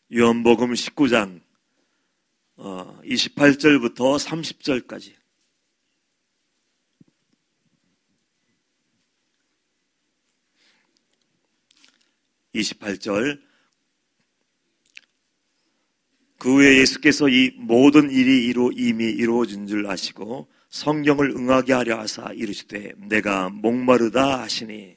요한복음 19장 28절부터 30절까지. 그 후에 예수께서 이 모든 일이 이미 이루어진 줄 아시고 성경을 응하게 하려 하사 이르시되 내가 목마르다 하시니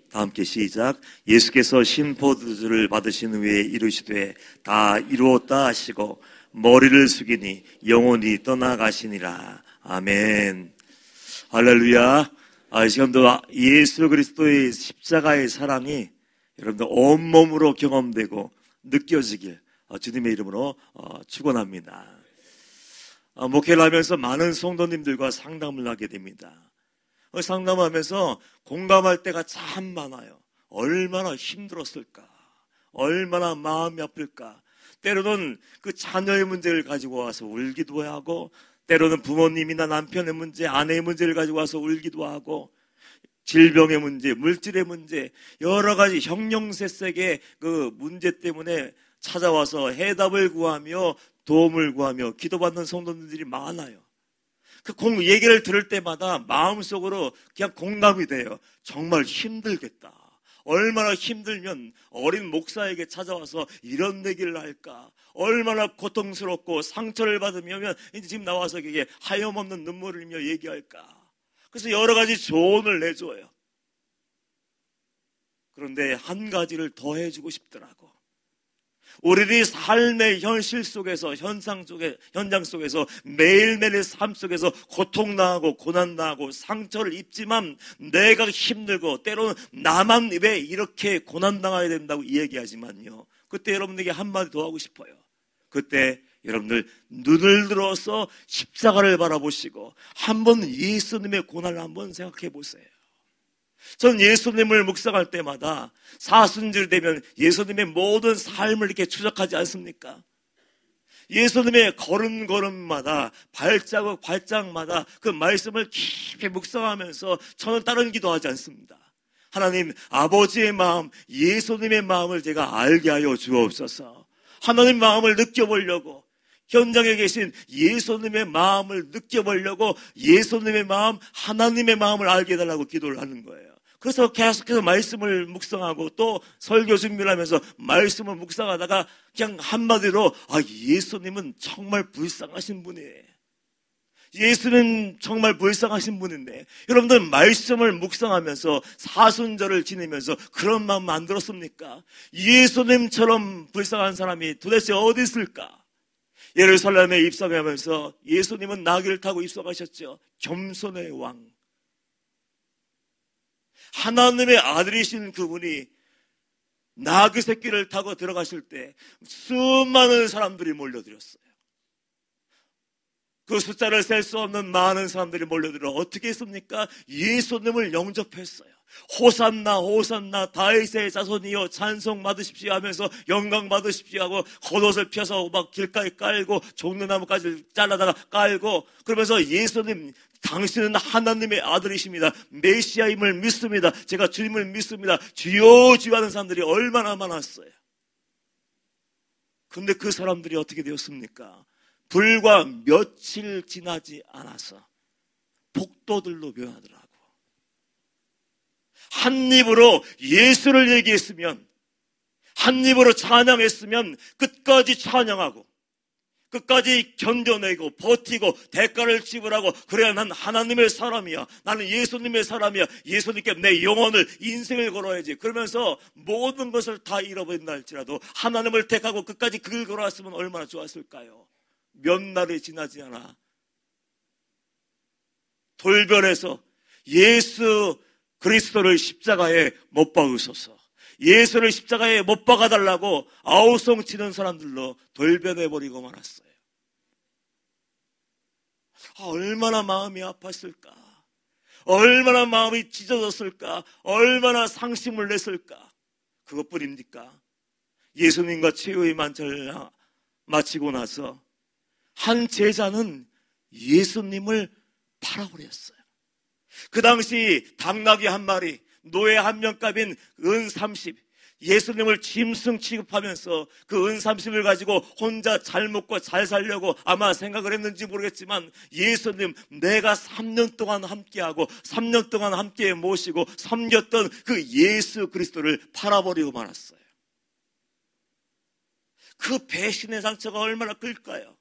다 함께 시작. 예수께서 신포도주를 받으신 후에 이르시되 다 이루었다 하시고 머리를 숙이니 영혼이 떠나가시니라. 아멘. 할렐루야. 이 시간도 예수 그리스도의 십자가의 사랑이 여러분들 온몸으로 경험되고 느껴지길 주님의 이름으로 축원합니다. 목회를 하면서 많은 성도님들과 상담을 하게 됩니다. 상담하면서 공감할 때가 참 많아요. 얼마나 힘들었을까, 얼마나 마음이 아플까. 때로는 그 자녀의 문제를 가지고 와서 울기도 하고, 때로는 부모님이나 남편의 문제, 아내의 문제를 가지고 와서 울기도 하고, 질병의 문제, 물질의 문제, 여러 가지 형용색색의 그 문제 때문에 찾아와서 해답을 구하며 도움을 구하며 기도받는 성도님들이 많아요. 그 얘기를 들을 때마다 마음속으로 그냥 공감이 돼요. 정말 힘들겠다. 얼마나 힘들면 어린 목사에게 찾아와서 이런 얘기를 할까. 얼마나 고통스럽고 상처를 받으면 이제 지금 나와서 이게 하염없는 눈물을 흘리며 얘기할까. 그래서 여러 가지 조언을 내줘요. 그런데 한 가지를 더 해주고 싶더라고. 우리들이 삶의 현실 속에서, 현장 속에서 매일매일 삶 속에서 고통당하고 고난당하고 상처를 입지만 내가 힘들고 때로는 나만 왜 이렇게 고난당해야 된다고 얘기하지만요, 그때 여러분에게 한마디 더 하고 싶어요. 그때 여러분들 눈을 들어서 십자가를 바라보시고 한번 예수님의 고난을 한번 생각해 보세요. 전 예수님을 묵상할 때마다 사순절 되면 예수님의 모든 삶을 이렇게 추적하지 않습니까? 예수님의 걸음걸음마다 발짝마다 그 말씀을 깊이 묵상하면서 저는 다른 기도하지 않습니다. 하나님, 아버지의 마음, 예수님의 마음을 제가 알게 하여 주옵소서. 하나님 마음을 느껴보려고, 현장에 계신 예수님의 마음을 느껴보려고 예수님의 마음, 하나님의 마음을 알게 해달라고 기도를 하는 거예요. 그래서 계속해서 말씀을 묵상하고 또 설교 준비를 하면서 말씀을 묵상하다가 그냥 한마디로 예수님은 정말 불쌍하신 분이에요. 예수는 정말 불쌍하신 분인데, 여러분들 말씀을 묵상하면서 사순절을 지내면서 그런 마음 안 들었습니까? 예수님처럼 불쌍한 사람이 도대체 어디 있을까? 예루살렘에 입성하면서 예수님은 나귀를 타고 입성하셨죠. 겸손의 왕, 하나님의 아들이신 그분이 나귀 새끼를 타고 들어가실 때 수많은 사람들이 몰려들었어요. 그 숫자를 셀 수 없는 많은 사람들이 몰려들어 어떻게 했습니까? 예수님을 영접했어요. 호산나 호산나 다윗의 자손이여 찬송 받으십시오 하면서 영광 받으십시오 하고 겉옷을 펴서 막 길가에 깔고 종려나무까지 잘라다가 깔고, 그러면서 예수님, 당신은 하나님의 아들이십니다. 메시아임을 믿습니다. 제가 주님을 믿습니다. 주여 주여 하는 사람들이 얼마나 많았어요. 근데 그 사람들이 어떻게 되었습니까? 불과 며칠 지나지 않아서 폭도들로 변하더라고. 한 입으로 예수를 얘기했으면, 한 입으로 찬양했으면 끝까지 찬양하고 끝까지 견뎌내고 버티고 대가를 지불하고, 그래야 난 하나님의 사람이야, 나는 예수님의 사람이야, 예수님께 내 영혼을, 인생을 걸어야지, 그러면서 모든 것을 다 잃어버린다 할지라도 하나님을 택하고 끝까지 그 길 걸어왔으면 얼마나 좋았을까요? 몇 날이 지나지 않아 돌변해서 예수 그리스도를 십자가에 못 박으소서, 예수를 십자가에 못 박아달라고 아우성 치는 사람들로 돌변해버리고 말았어요. 얼마나 마음이 아팠을까, 얼마나 마음이 찢어졌을까, 얼마나 상심을 냈을까. 그것뿐입니까? 예수님과 최후의 만찬을 마치고 나서 한 제자는 예수님을 팔아버렸어요. 그 당시 당나귀 한 마리, 노예 한 명값인 은 30, 예수님을 짐승 취급하면서 그 은 30을 가지고 혼자 잘 먹고 잘 살려고 아마 생각을 했는지 모르겠지만, 예수님 내가 3년 동안 함께하고 3년 동안 함께 모시고 섬겼던 그 예수 그리스도를 팔아버리고 말았어요. 그 배신의 상처가 얼마나 클까요?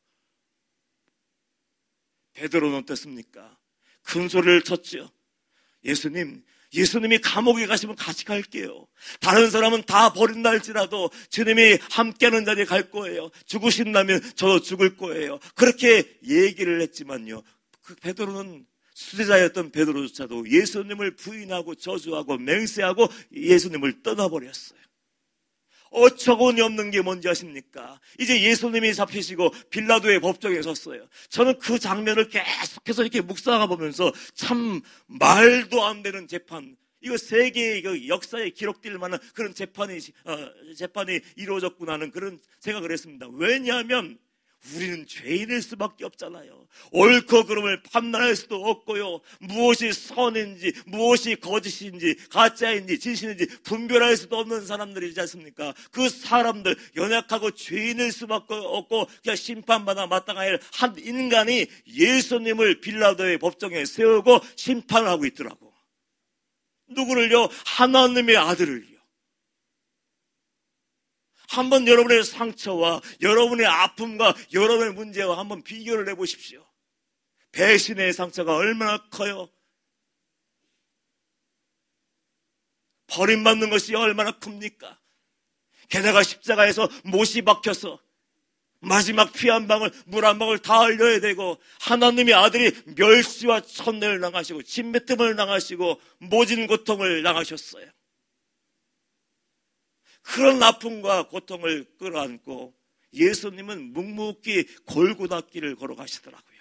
베드로는 어땠습니까? 큰 소리를 쳤죠. 예수님이 감옥에 가시면 같이 갈게요. 다른 사람은 다 버린다 할지라도 주님이 함께하는 자리에 갈 거예요. 죽으신다면 저도 죽을 거예요. 그렇게 얘기를 했지만요, 그 베드로는, 수제자였던 베드로조차도 예수님을 부인하고 저주하고 맹세하고 예수님을 떠나버렸어요. 어처구니 없는 게 뭔지 아십니까? 이제 예수님이 잡히시고 빌라도의 법정에 섰어요. 저는 그 장면을 계속해서 이렇게 묵상하고 보면서 참 말도 안 되는 재판, 이거 세계의 역사에 기록될 만한 그런 재판이 이루어졌구나 하는 그런 생각을 했습니다. 왜냐하면 우리는 죄인일 수밖에 없잖아요. 옳고 그름을 판단할 수도 없고요, 무엇이 선인지 무엇이 거짓인지 가짜인지 진실인지 분별할 수도 없는 사람들이지 않습니까? 그 사람들, 연약하고 죄인일 수밖에 없고 그냥 심판받아 마땅해야 할 한 인간이 예수님을 빌라도의 법정에 세우고 심판을 하고 있더라고. 누구를요? 하나님의 아들을요. 한번 여러분의 상처와 여러분의 아픔과 여러분의 문제와 한번 비교를 해보십시오. 배신의 상처가 얼마나 커요? 버림받는 것이 얼마나 큽니까? 게다가 십자가에서 못이 박혀서 마지막 피 한 방울, 물 한 방울 다 흘려야 되고, 하나님의 아들이 멸시와 천대를 당하시고 침뱉음을 당하시고 모진 고통을 당하셨어요. 그런 아픔과 고통을 끌어안고 예수님은 묵묵히 골고다 길을 걸어가시더라고요.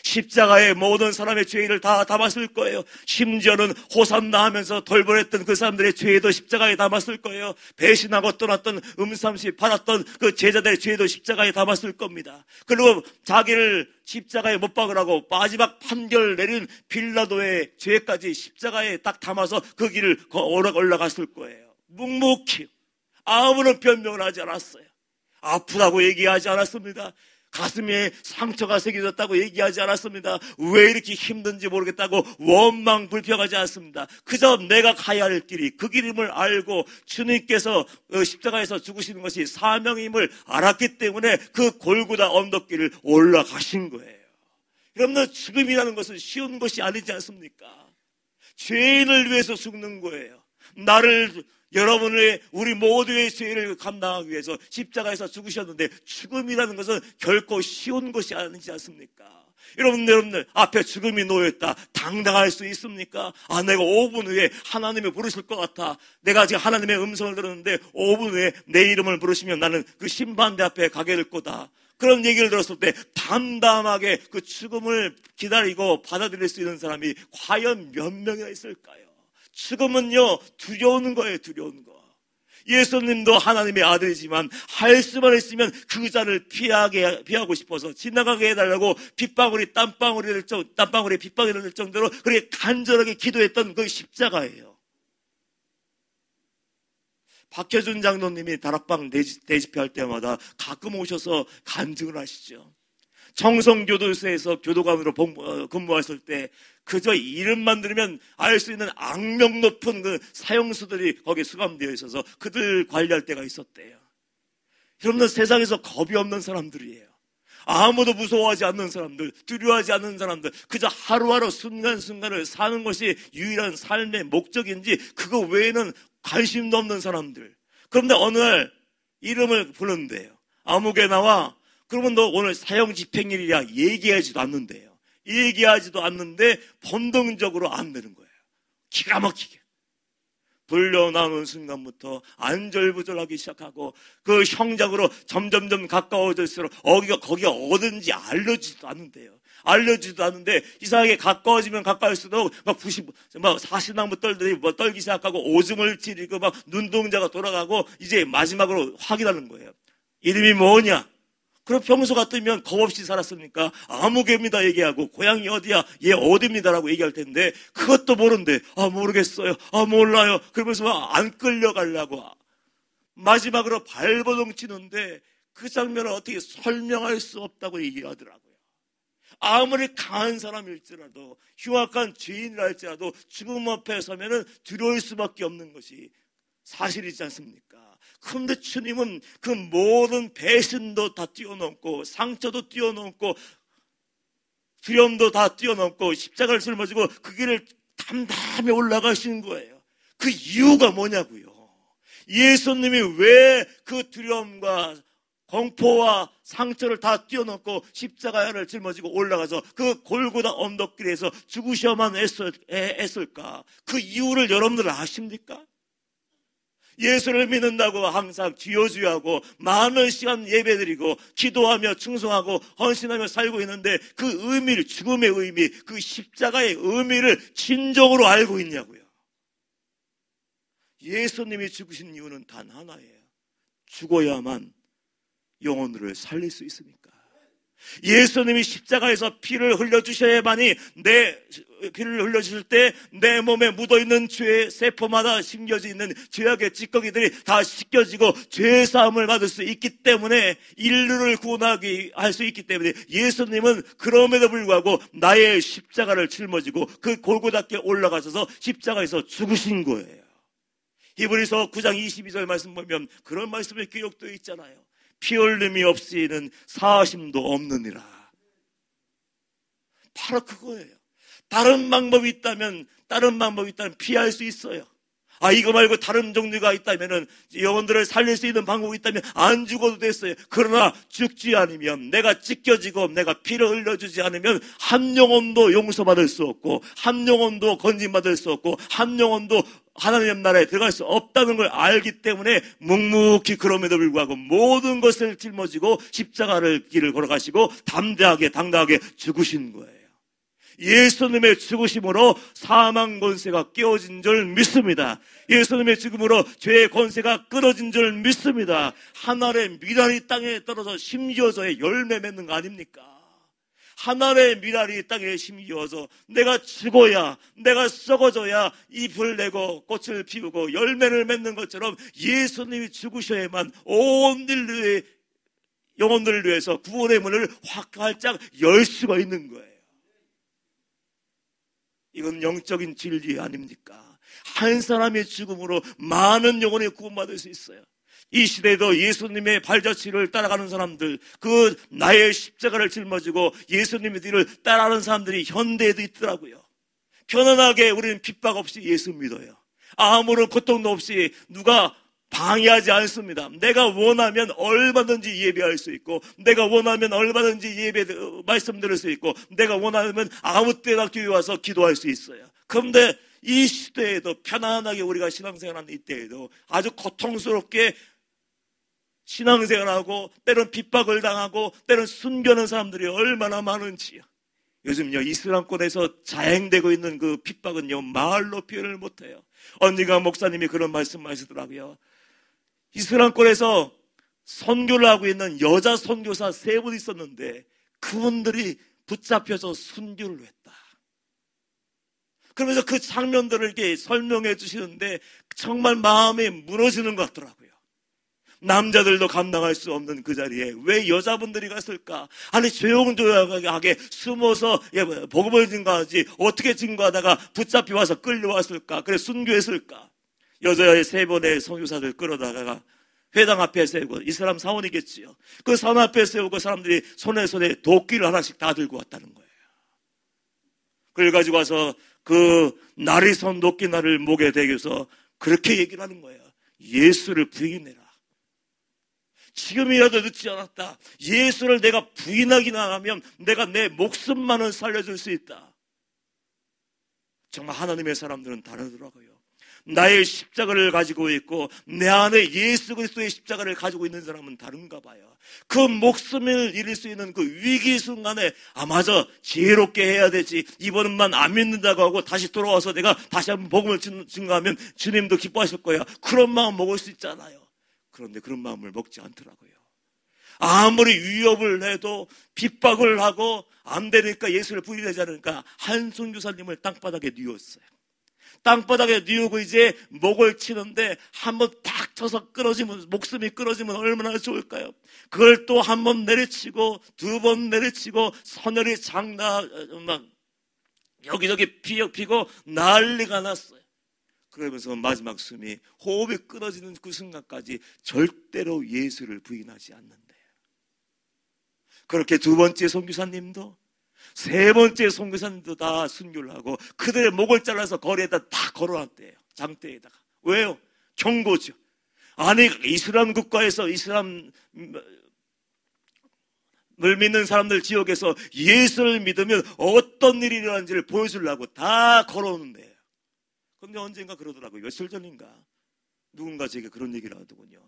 십자가에 모든 사람의 죄를 다 담았을 거예요. 심지어는 호산나 하면서 돌보랬던 그 사람들의 죄도 십자가에 담았을 거예요. 배신하고 떠났던 음삼시 팔았던 그 제자들의 죄도 십자가에 담았을 겁니다. 그리고 자기를 십자가에 못 박으라고 마지막 판결 내린 빌라도의 죄까지 십자가에 딱 담아서 그 길을 올라갔을 거예요. 묵묵히 아무런 변명을 하지 않았어요. 아프다고 얘기하지 않았습니다. 가슴에 상처가 새겨졌다고 얘기하지 않았습니다. 왜 이렇게 힘든지 모르겠다고 원망 불평하지 않습니다. 그저 내가 가야 할 길이 그 길임을 알고 주님께서 십자가에서 죽으시는 것이 사명임을 알았기 때문에 그 골고다 언덕길을 올라가신 거예요. 여러분들, 죽음이라는 것은 쉬운 것이 아니지 않습니까? 죄인을 위해서 죽는 거예요. 여러분의, 우리 모두의 죄를 감당하기 위해서 십자가에서 죽으셨는데, 죽음이라는 것은 결코 쉬운 것이 아니지 않습니까? 여러분들 앞에 죽음이 놓여있다, 당당할 수 있습니까? 내가 5분 후에 하나님이 부르실 것 같아. 내가 지금 하나님의 음성을 들었는데 5분 후에 내 이름을 부르시면 나는 그 심판대 앞에 가게 될 거다. 그런 얘기를 들었을 때 담담하게 그 죽음을 기다리고 받아들일 수 있는 사람이 과연 몇 명이나 있을까요? 죽음은요, 두려운 거예요, 두려운 거. 예수님도 하나님의 아들이지만 할 수만 있으면 그 자를 피하고 싶어서 지나가게 해달라고 땀방울이 빗방울이 될 정도로 그렇게 간절하게 기도했던 그 십자가예요. 박혜준 장로님이 다락방 대집회할 때마다 가끔 오셔서 간증을 하시죠. 청성교도소에서 교도관으로 근무했을 때 그저 이름만 들으면 알 수 있는 악명 높은 그 사형수들이 거기에 수감되어 있어서 그들 관리할 때가 있었대요. 여러분들, 세상에서 겁이 없는 사람들이에요. 아무도 무서워하지 않는 사람들, 두려워하지 않는 사람들, 그저 하루하루 순간순간을 사는 것이 유일한 삶의 목적인지 그거 외에는 관심도 없는 사람들. 그런데 어느 날 이름을 부르는데요. 아무개 나와. 그러면 너 오늘 사형 집행일이야 얘기하지도 않는데요. 얘기하지도 않는데 본능적으로 안 되는 거예요. 기가 막히게. 불려 나오는 순간부터 안절부절하기 시작하고 그 형장으로 점점점 가까워질수록 거기가 어딘지 알려지지도 않는데요. 알려지지도 않는데 이상하게 가까워지면 가까울수록 막 40나무 떨기 시작하고 오줌을 찌르고 막 눈동자가 돌아가고 이제 마지막으로 확인하는 거예요. 이름이 뭐냐? 그럼 평소 같으면 겁없이 살았으니까 아무개입니다 얘기하고 고향이 어디야? 얘 어디입니다라고 얘기할 텐데 그것도 모른대. 모르겠어요. 몰라요. 그러면서 안 끌려가려고 마지막으로 발버둥 치는데 그 장면을 어떻게 설명할 수 없다고 얘기하더라고요. 아무리 강한 사람일지라도 흉악한 죄인이라 할지라도 죽음 앞에 서면은 두려울 수밖에 없는 것이 사실이지 않습니까? 그런데 주님은 그 모든 배신도 다 뛰어넘고 상처도 뛰어넘고 두려움도 다 뛰어넘고 십자가를 짊어지고 그 길을 담담히 올라가시는 거예요. 그 이유가 뭐냐고요? 예수님이 왜 그 두려움과 공포와 상처를 다 뛰어넘고 십자가를 짊어지고 올라가서 그 골고다 언덕길에서 죽으셔야만 애쓸까? 그 이유를 여러분들 아십니까? 예수를 믿는다고 항상 주여주여하고 많은 시간 예배드리고 기도하며 충성하고 헌신하며 살고 있는데 그 의미를, 죽음의 의미, 그 십자가의 의미를 진정으로 알고 있냐고요. 예수님이 죽으신 이유는 단 하나예요. 죽어야만 영혼들을 살릴 수 있으니까. 예수님이 십자가에서 피를 흘려주셔야만이 피를 흘려주실 때 내 몸에 묻어있는 죄의 세포마다 심겨져 있는 죄악의 찌꺼기들이 다 씻겨지고 죄사함을 받을 수 있기 때문에 인류를 구원하게 할 수 있기 때문에 예수님은 그럼에도 불구하고 나의 십자가를 짊어지고 그 골고다께 올라가셔서 십자가에서 죽으신 거예요. 히브리서 9장 22절 말씀 보면 그런 말씀이 기록되어 있잖아요. 피 흘림이 없이는 사하심도 없느니라. 바로 그거예요. 다른 방법이 있다면 피할 수 있어요. 이거 말고 다른 종류가 있다면은 영혼들을 살릴 수 있는 방법이 있다면 안 죽어도 됐어요. 그러나 죽지 않으면, 내가 찢겨지고 내가 피를 흘려주지 않으면 한 영혼도 용서받을 수 없고 한 영혼도 건진받을 수 없고 한 영혼도 하나님 나라에 들어갈 수 없다는 걸 알기 때문에 묵묵히 그럼에도 불구하고 모든 것을 짊어지고 십자가를 길을 걸어가시고 담대하게 당당하게 죽으신 거예요. 예수님의 죽으심으로 사망 권세가 깨어진 줄 믿습니다. 예수님의 죽음으로 죄의 권세가 끊어진 줄 믿습니다. 하늘의 미랄이 땅에 떨어져 심겨져야 열매 맺는 거 아닙니까? 하늘의 미랄이 땅에 심겨서 내가 죽어야, 내가 썩어져야 잎을 내고 꽃을 피우고 열매를 맺는 것처럼 예수님이 죽으셔야만 온 인류의 영혼들을 위해서 구원의 문을 활짝 열 수가 있는 거예요. 이건 영적인 진리 아닙니까? 한 사람의 죽음으로 많은 영혼이 구원받을 수 있어요. 이 시대에도 예수님의 발자취를 따라가는 사람들, 그 나의 십자가를 짊어지고 예수님의 뒤를 따라가는 사람들이 현대에도 있더라고요. 편안하게 우리는 핍박 없이 예수 믿어요. 아무런 고통도 없이 누가 방해하지 않습니다. 내가 원하면 얼마든지 예배할 수 있고, 내가 원하면 얼마든지 말씀 들을 수 있고, 내가 원하면 아무 때나 교회 와서 기도할 수 있어요. 그런데 이 시대에도 편안하게 우리가 신앙생활하는 이때에도 아주 고통스럽게 신앙생활하고 때론 핍박을 당하고 때론 순교하는 사람들이 얼마나 많은지요. 요즘요 이슬람권에서 자행되고 있는 그 핍박은요 말로 표현을 못해요. 언니가 목사님이 그런 말씀하시더라고요. 이슬람권에서 선교를 하고 있는 여자 선교사 3분 있었는데 그분들이 붙잡혀서 순교를 했다. 그러면서 그 장면들을 이렇게 설명해 주시는데 정말 마음이 무너지는 것 같더라고요. 남자들도 감당할 수 없는 그 자리에 왜 여자분들이 갔을까? 아니 조용조용하게 숨어서 복음을 증거하지 어떻게 증거하다가 붙잡혀 와서 끌려왔을까? 그래 순교했을까? 여자의 3번의 선교사들 끌어다가 회당 앞에 세우고, 이 사람 사원이겠지요. 그 사원 앞에 세우고 사람들이 손에 도끼를 하나씩 다 들고 왔다는 거예요. 그걸 가지고 와서 그 날이 선 도끼날을 목에 대고서 그렇게 얘기를 하는 거예요. 예수를 부인해라. 지금이라도 늦지 않았다. 예수를 내가 부인하기나 하면 내가 내 목숨만은 살려줄 수 있다. 정말 하나님의 사람들은 다르더라고요. 나의 십자가를 가지고 있고 내 안에 예수 그리스도의 십자가를 가지고 있는 사람은 다른가 봐요. 그 목숨을 잃을 수 있는 그 위기 순간에 맞아 지혜롭게 해야 되지, 이번만 안 믿는다고 하고 다시 돌아와서 내가 다시 한번 복음을 증거하면 주님도 기뻐하실 거야, 그런 마음 먹을 수 있잖아요. 그런데 그런 마음을 먹지 않더라고요. 아무리 위협을 해도 핍박을 하고 안 되니까 예수를 부인하지 않으니까 한 선교사님을 땅바닥에 뉘었어요. 땅바닥에 뉘우고 이제 목을 치는데 한번 탁 쳐서 끊어지면, 목숨이 끊어지면 얼마나 좋을까요? 그걸 또 한 번 내리치고 두 번 내리치고 선혈이 막 여기저기 피고 난리가 났어요. 그러면서 마지막 숨이, 호흡이 끊어지는 그 순간까지 절대로 예수를 부인하지 않는데요. 그렇게 두 번째 선교사님도 세 번째 선교사님도 다 순교를 하고 그들의 목을 잘라서 거리에다 다 걸어놨대요. 장대에다가. 왜요? 경고죠. 아니, 이슬람 국가에서 이슬람을 믿는 사람들 지역에서 예수를 믿으면 어떤 일이 일어나는지를 보여주려고 다 걸어오는데요. 그런데 언젠가 그러더라고요. 며칠 전인가 누군가 제게 그런 얘기를 하더군요.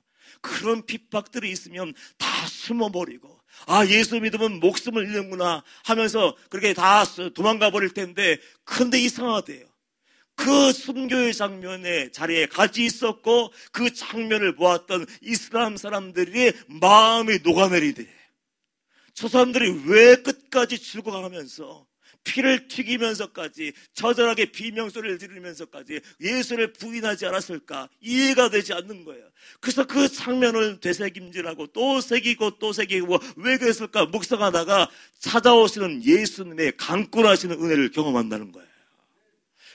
그런 핍박들이 있으면 다 숨어버리고, 아, 예수 믿으면 목숨을 잃는구나 하면서 그렇게 다 도망가 버릴 텐데, 근데 이상하대요. 그 순교의 장면의 자리에 같이 있었고 그 장면을 보았던 이슬람 사람들이 마음이 녹아내리대. 저 사람들이 왜 끝까지 죽어가면서 피를 튀기면서까지 처절하게 비명소리를 지르면서까지 예수를 부인하지 않았을까? 이해가 되지 않는 거예요. 그래서 그 장면을 되새김질하고 또 새기고 또 새기고, 왜 그랬을까 묵상하다가 찾아오시는 예수님의 강권하시는 은혜를 경험한다는 거예요.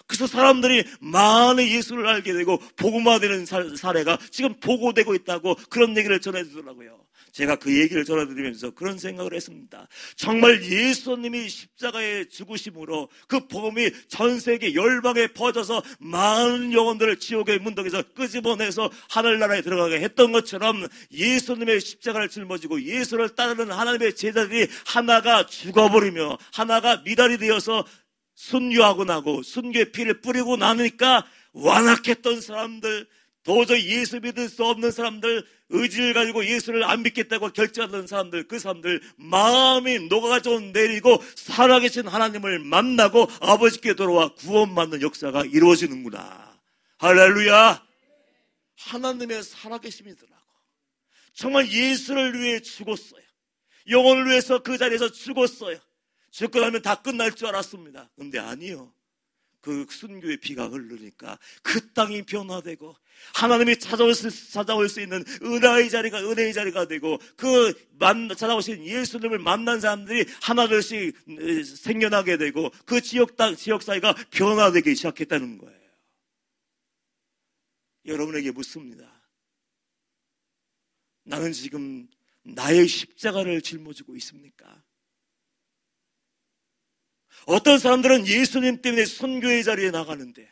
그래서 사람들이 많은 예수를 알게 되고 복음화되는 사례가 지금 보고되고 있다고 그런 얘기를 전해주더라고요. 제가 그 얘기를 전해드리면서 그런 생각을 했습니다. 정말 예수님이 십자가에 죽으심으로 그 복음이 전 세계 열방에 퍼져서 많은 영혼들을 지옥의 문턱에서 끄집어내서 하늘나라에 들어가게 했던 것처럼, 예수님의 십자가를 짊어지고 예수를 따르는 하나님의 제자들이 하나가 죽어버리며 하나가 미달이 되어서 순교하고 나고 순교의 피를 뿌리고 나니까 완악했던 사람들, 도저히 예수 믿을 수 없는 사람들, 의지를 가지고 예수를 안 믿겠다고 결정하던 사람들, 그 사람들 마음이 녹아져 내리고 살아계신 하나님을 만나고 아버지께 돌아와 구원받는 역사가 이루어지는구나. 할렐루야. 하나님의 살아계심이더라고. 정말 예수를 위해 죽었어요. 영혼을 위해서 그 자리에서 죽었어요. 죽고 나면 다 끝날 줄 알았습니다. 근데 아니요. 그 순교의 피가 흐르니까 그 땅이 변화되고 하나님이 찾아올 수 있는 은혜의 자리가 되고, 찾아오신 예수님을 만난 사람들이 하나둘씩 생겨나게 되고 그 지역 사회가 변화되기 시작했다는 거예요. 여러분에게 묻습니다. 나는 지금 나의 십자가를 짊어지고 있습니까? 어떤 사람들은 예수님 때문에 선교의 자리에 나가는데,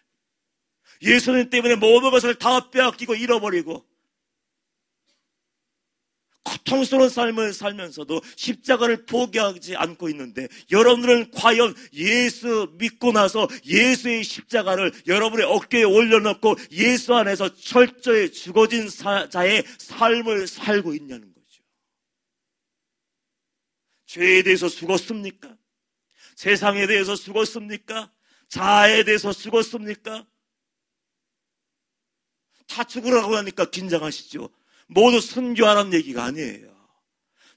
예수님 때문에 모든 것을 다 빼앗기고 잃어버리고 고통스러운 삶을 살면서도 십자가를 포기하지 않고 있는데, 여러분들은 과연 예수 믿고 나서 예수의 십자가를 여러분의 어깨에 올려놓고 예수 안에서 철저히 죽어진 자의 삶을 살고 있냐는 거죠. 죄에 대해서 죽었습니까? 세상에 대해서 죽었습니까? 자아에 대해서 죽었습니까? 다 죽으라고 하니까 긴장하시죠. 모두 순교하라는 얘기가 아니에요.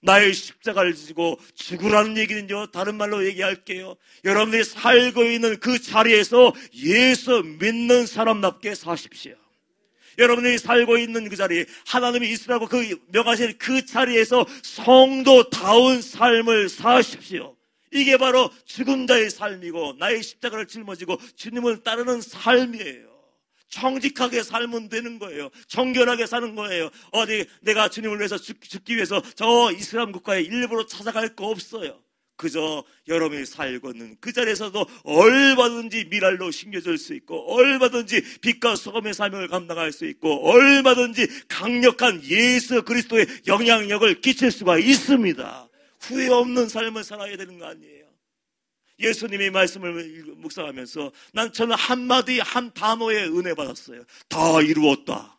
나의 십자가를 지고 죽으라는 얘기는요, 다른 말로 얘기할게요. 여러분들이 살고 있는 그 자리에서 예수 믿는 사람답게 사십시오. 여러분들이 살고 있는 그 자리, 하나님이 있으라고 명하신 그 자리에서 성도다운 삶을 사십시오. 이게 바로 죽은 자의 삶이고 나의 십자가를 짊어지고 주님을 따르는 삶이에요. 정직하게 살면 되는 거예요. 정결하게 사는 거예요. 어디 내가 주님을 위해서 죽기 위해서 저 이슬람 국가에 일부러 찾아갈 거 없어요. 그저 여러분이 살고 있는 그 자리에서도 얼마든지 미랄로 심겨질 수 있고, 얼마든지 빛과 소금의 사명을 감당할 수 있고, 얼마든지 강력한 예수 그리스도의 영향력을 끼칠 수가 있습니다. 후회 없는 삶을 살아야 되는 거 아니에요. 예수님의 말씀을 묵상하면서 저는 한마디 한 단어에 은혜 받았어요. 다 이루었다.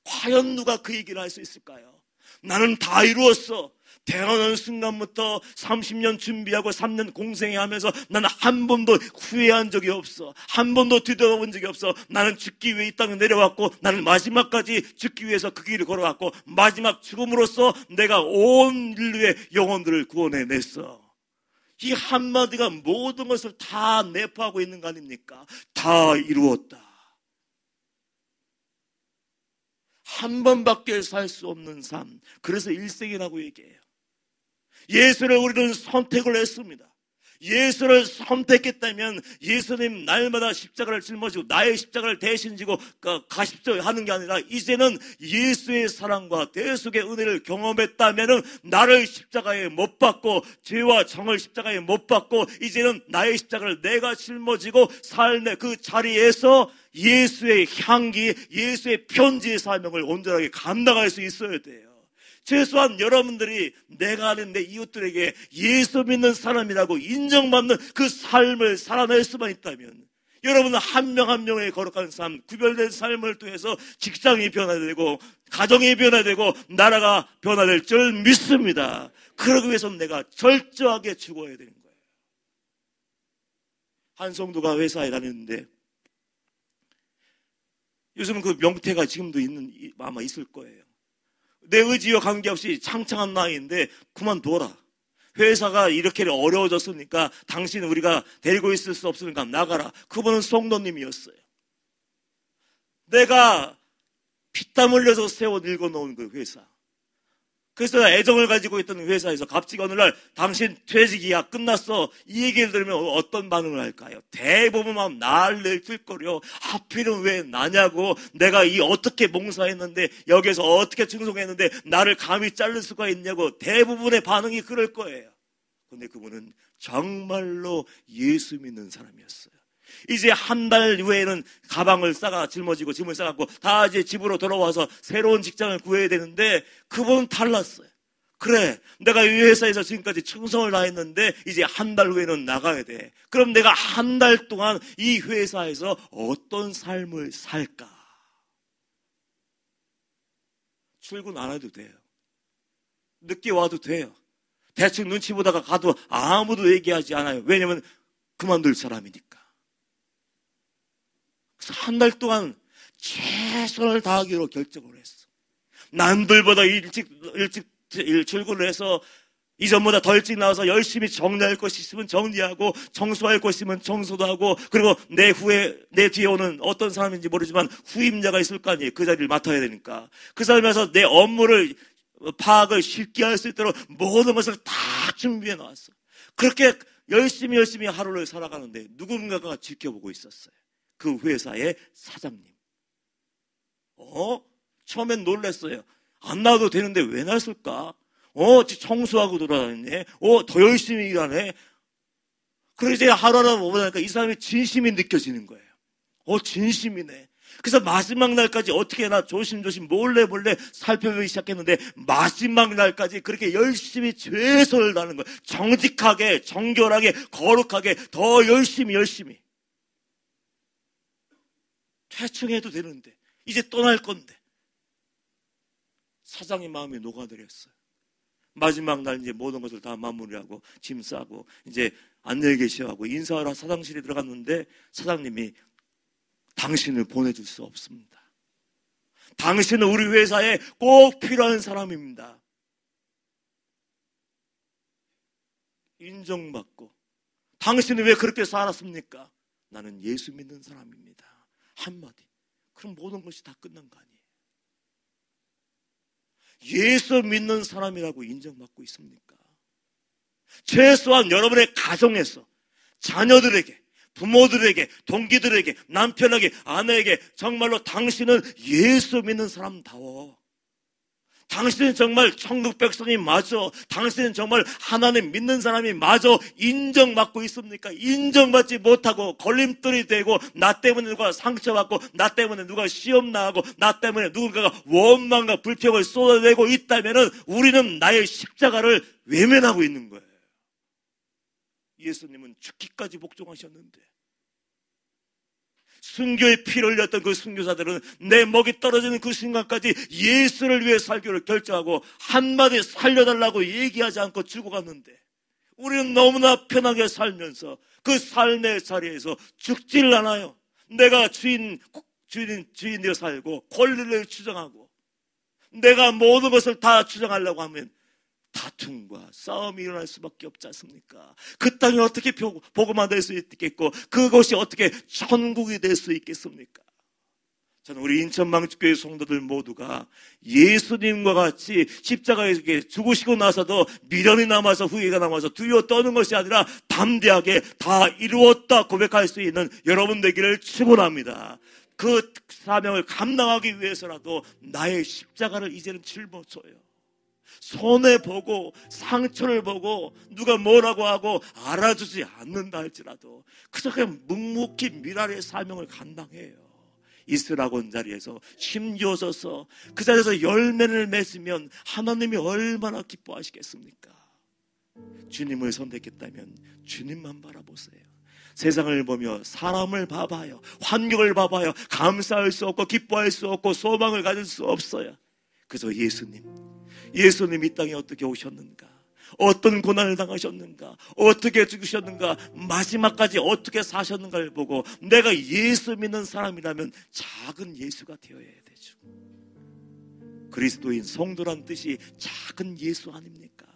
과연 누가 그 얘기를 할 수 있을까요? 나는 다 이루었어. 태어나는 순간부터 30년 준비하고 3년 공생하면서 나는 한 번도 후회한 적이 없어. 한 번도 뒤돌아본 적이 없어. 나는 죽기 위해 이 땅에 내려왔고, 나는 마지막까지 죽기 위해서 그 길을 걸어왔고, 마지막 죽음으로써 내가 온 인류의 영혼들을 구원해냈어. 이 한마디가 모든 것을 다 내포하고 있는 거 아닙니까? 다 이루었다. 한 번밖에 살 수 없는 삶. 그래서 일생이라고 얘기해요. 예수를 우리는 선택을 했습니다. 예수를 선택했다면 예수님 날마다 십자가를 짊어지고 나의 십자가를 대신 지고 가십시오 하는 게 아니라, 이제는 예수의 사랑과 대속의 은혜를 경험했다면 나를 십자가에 못 박고, 죄와 정을 십자가에 못 박고, 이제는 나의 십자가를 내가 짊어지고 삶의 그 자리에서 예수의 향기, 예수의 편지의 사명을 온전하게 감당할 수 있어야 돼요. 최소한 여러분들이 내가 아는 내 이웃들에게 예수 믿는 사람이라고 인정받는 그 삶을 살아낼 수만 있다면, 여러분은 한 명 한 명의 거룩한 삶, 구별된 삶을 통해서 직장이 변화되고, 가정이 변화되고, 나라가 변화될 줄 믿습니다. 그러기 위해서는 내가 철저하게 죽어야 되는 거예요. 한 성도가 회사에 다녔는데, 요즘은 그 명태가 지금도 아마 있을 거예요. 내 의지와 관계없이 창창한 나이인데 그만둬라. 회사가 이렇게 어려워졌으니까 당신 우리가 데리고 있을 수 없으니까 나가라. 그분은 성도님이었어요. 내가 피땀 흘려서 세워 늙어놓은 그 회사. 그래서 애정을 가지고 있던 회사에서 갑자기 어느 날 당신 퇴직이야 끝났어, 이 얘기를 들으면 어떤 반응을 할까요? 대부분 막 난리를 필거려. 하필은 왜 나냐고, 내가 어떻게 봉사했는데, 여기서 어떻게 충성했는데 나를 감히 자를 수가 있냐고, 대부분의 반응이 그럴 거예요. 그런데 그분은 정말로 예수 믿는 사람이었어요. 이제 한 달 후에는 가방을 짊어지고 짐을 싸갖고 다 이제 집으로 돌아와서 새로운 직장을 구해야 되는데, 그분은 달랐어요. 그래, 내가 이 회사에서 지금까지 충성을 다했는데 이제 한 달 후에는 나가야 돼. 그럼 내가 한 달 동안 이 회사에서 어떤 삶을 살까? 출근 안 해도 돼요. 늦게 와도 돼요. 대충 눈치 보다가 가도 아무도 얘기하지 않아요. 왜냐면 그만둘 사람이니까. 그래서 한 달 동안 최선을 다하기로 결정을 했어. 남들보다 일찍 출근을 해서 이전보다 더 일찍 나와서 열심히 정리할 것이 있으면 정리하고, 청소할 것이 있으면 청소도 하고, 그리고 내 뒤에 오는 어떤 사람인지 모르지만 후임자가 있을 거 아니에요. 그 자리를 맡아야 되니까. 그 사람에서 내 업무를 파악을 쉽게 할 수 있도록 모든 것을 다 준비해 놨어. 그렇게 열심히 하루를 살아가는데 누군가가 지켜보고 있었어요. 그 회사의 사장님. 처음엔 놀랐어요. 안 나와도 되는데 왜 났을까? 청소하고 돌아다니네. 더 열심히 일하네. 그래서 이제 하루하루 보니까 이 사람이 진심이 느껴지는 거예요. 진심이네. 그래서 마지막 날까지 어떻게 해나 조심조심 몰래 살펴보기 시작했는데, 마지막 날까지 그렇게 열심히 최선을 다하는 거예요. 정직하게, 정결하게, 거룩하게, 더 열심히. 대충 해도 되는데, 이제 떠날 건데. 사장의 마음이 녹아들었어요. 마지막 날 이제 모든 것을 다 마무리하고 짐 싸고 이제 안녕히 계시라고 인사하러 사장실에 들어갔는데, 사장님이 당신을 보내줄 수 없습니다. 당신은 우리 회사에 꼭 필요한 사람입니다. 인정받고. 당신은 왜 그렇게 살았습니까? 나는 예수 믿는 사람입니다. 한마디. 그럼 모든 것이 다 끝난 거 아니에요? 예수 믿는 사람이라고 인정받고 있습니까? 최소한 여러분의 가정에서, 자녀들에게, 부모들에게, 동기들에게, 남편에게, 아내에게 정말로 당신은 예수 믿는 사람다워. 당신은 정말 천국 백성이 맞아. 당신은 정말 하나님 믿는 사람이 맞아. 인정받고 있습니까? 인정받지 못하고 걸림돌이 되고, 나 때문에 누가 상처받고, 나 때문에 누가 시험 나가고, 나 때문에 누군가가 원망과 불평을 쏟아내고 있다면 우리는 나의 십자가를 외면하고 있는 거예요. 예수님은 죽기까지 복종하셨는데, 순교의 피를 흘렸던 그 순교사들은 내 목이 떨어지는 그 순간까지 예수를 위해 살기로 결정하고 한마디 살려달라고 얘기하지 않고 죽어갔는데, 우리는 너무나 편하게 살면서 그 삶의 자리에서 죽질 않아요. 내가 주인되어 살고 권리를 주장하고 내가 모든 것을 다 주장하려고 하면 다툼과 싸움이 일어날 수밖에 없지 않습니까? 그 땅이 어떻게 복음화 될 수 있겠고 그것이 어떻게 천국이 될 수 있겠습니까? 저는 우리 인천망축교회 성도들 모두가 예수님과 같이 십자가에 죽으시고 나서도 미련이 남아서 후회가 남아서 두려워 떠는 것이 아니라 담대하게 다 이루었다 고백할 수 있는 여러분 되기를 축원합니다. 그 사명을 감당하기 위해서라도 나의 십자가를 이제는 짊어져요. 손해보고 상처를 보고 누가 뭐라고 하고 알아주지 않는다 할지라도 그저 그냥 묵묵히 미랄의 사명을 감당해요. 이스라곤 자리에서 힘주어서 그 자리에서 열매를 맺으면 하나님이 얼마나 기뻐하시겠습니까? 주님을 선택했다면 주님만 바라보세요. 세상을 보며 사람을 봐봐요. 환경을 봐봐요. 감사할 수 없고 기뻐할 수 없고 소망을 가질 수 없어요. 그래서 예수님 이 땅에 어떻게 오셨는가? 어떤 고난을 당하셨는가? 어떻게 죽으셨는가? 마지막까지 어떻게 사셨는가를 보고 내가 예수 믿는 사람이라면 작은 예수가 되어야 되죠. 그리스도인 성도란 뜻이 작은 예수 아닙니까?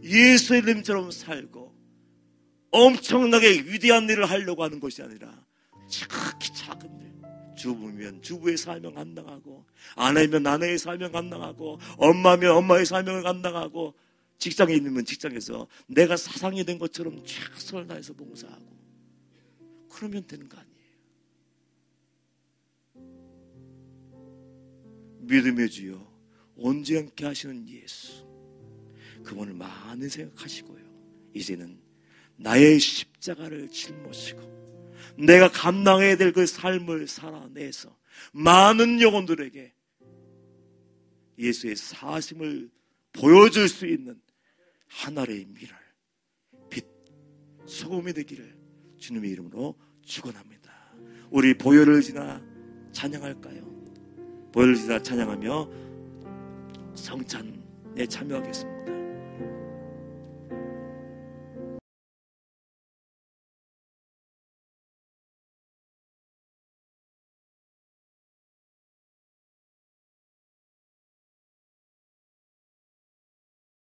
예수님처럼 살고 엄청나게 위대한 일을 하려고 하는 것이 아니라 지극히 작은 일. 주부면 주부의 사명 감당하고, 아내면 아내의 사명 감당하고, 엄마면 엄마의 사명을 감당하고, 직장인이면 직장에서 내가 사상이 된 것처럼 최선을 다해서 봉사하고, 그러면 되는 거 아니에요. 믿음의 주여 온전히 함께 하시는 예수, 그분을 많이 생각하시고요, 이제는 나의 십자가를 짊어지고 내가 감당해야 될 그 삶을 살아내서 많은 영혼들에게 예수의 사심을 보여줄 수 있는 하나의 미랄, 빛, 소금이 되기를 주님의 이름으로 축원합니다. 우리 보혈을 지나 찬양할까요? 보혈을 지나 찬양하며 성찬에 참여하겠습니다.